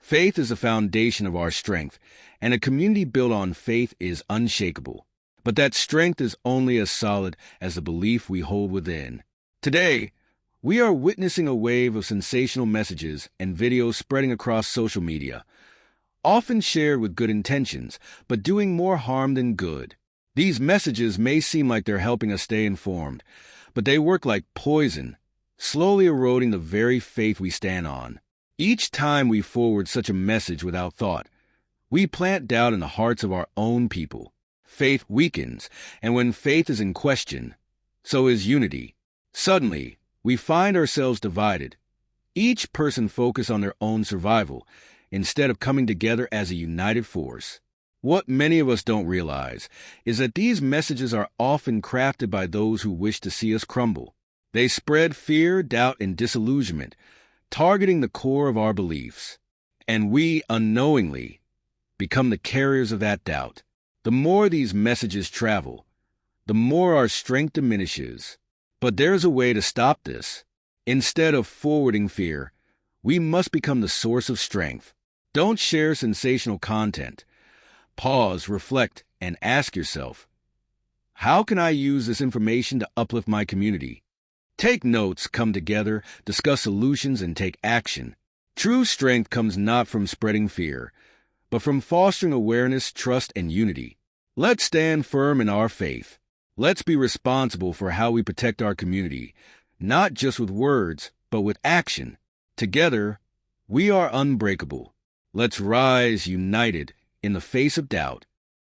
Faith is the foundation of our strength, and a community built on faith is unshakable. But that strength is only as solid as the belief we hold within. Today, we are witnessing a wave of sensational messages and videos spreading across social media, often shared with good intentions, but doing more harm than good. These messages may seem like they're helping us stay informed, but they work like poison, slowly eroding the very faith we stand on. Each time we forward such a message without thought, we plant doubt in the hearts of our own people. Faith weakens, and when faith is in question, so is unity. Suddenly, we find ourselves divided, each person focused on their own survival, instead of coming together as a united force. What many of us don't realize is that these messages are often crafted by those who wish to see us crumble. They spread fear, doubt, and disillusionment, targeting the core of our beliefs. And we, unknowingly, become the carriers of that doubt. The more these messages travel, the more our strength diminishes. But there's a way to stop this. Instead of forwarding fear, we must become the source of strength. Don't share sensational content. Pause, reflect, and ask yourself, how can I use this information to uplift my community? Take notes, come together, discuss solutions, and take action. True strength comes not from spreading fear, but from fostering awareness, trust, and unity. Let's stand firm in our faith. Let's be responsible for how we protect our community, not just with words, but with action. Together, we are unbreakable. Let's rise united in the face of doubt.